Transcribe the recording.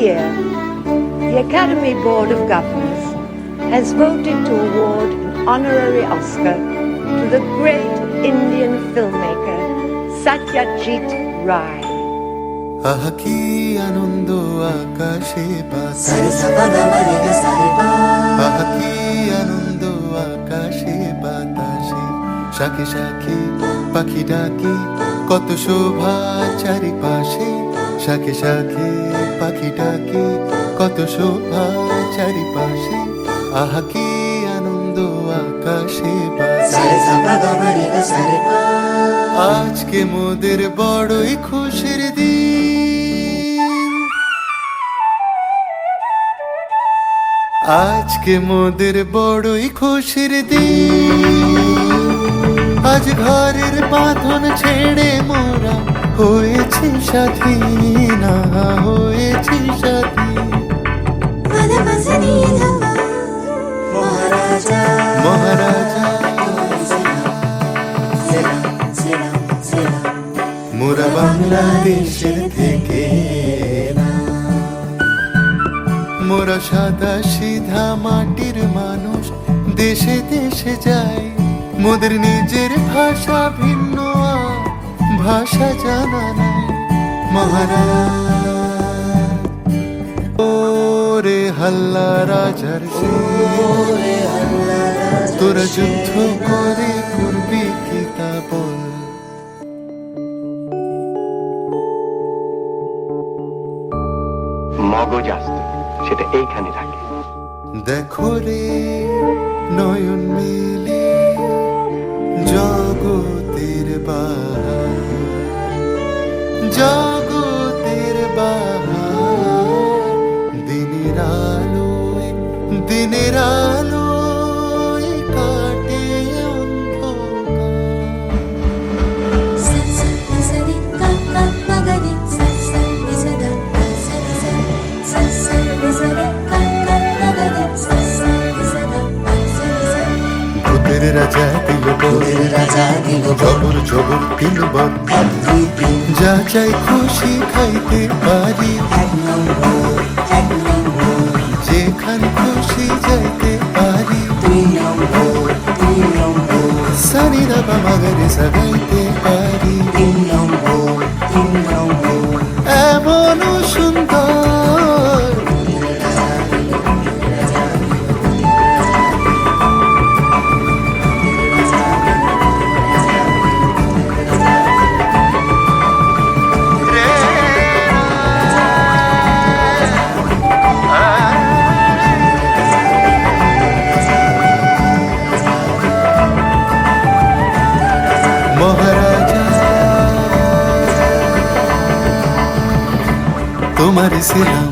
year, the Academy Board of Governors has voted to award an honorary Oscar to the great Indian filmmaker Satyajit Ray. আহা কি আনন্দ আকাশে বাতাসে, আহা কি আনন্দ আকাশে বাতাসে, শাখে শাখে পাখি ডাকে কত শোভা চারিপাশে, শাখে শাখে পাখি ডাকে কত শোভা চারিপাশে, আহা কি আনন্দ আকাশে বাতাসে। আজকে মোদের বড়ই খুশির দিন, আজকে মোদের বড়ই খুশির দিন, আজ ঘরের বাঁধন ছেড়ে মোরা হয়েছি স্বাধীন, হয়েছি স্বাধীন। মহারাজা মোরা বাংলাদেশের থেকে না, মোরা সাদা সিধা মাটির মানুষ, দেশে দেশে যায় মোদের নিজের ভাষা ভিন্ন, ভাষা জানা নাই। মহারাজ ওরে হাল্লা রাজার সে, তোরা যুদ্ধ করে করবি কি তা বল। মগজ আসতো সেটা এইখানে থাকে। দেখো রে নয়ন মিলে জগতের বাহার, জগতের বাহার, দিনের আলোয় দিনের আলোয় কাটে অন্ধকার। ভূতের রাজা দিল জবর জবর দিল বল, যা চাই খুশি খাইতে পারি, যেখান খুশি যাইতে পারি, সানি দাবা মাগারে সাগাইতে পারি, এমন সুন্দর মহারাজা তোমার ছিলাম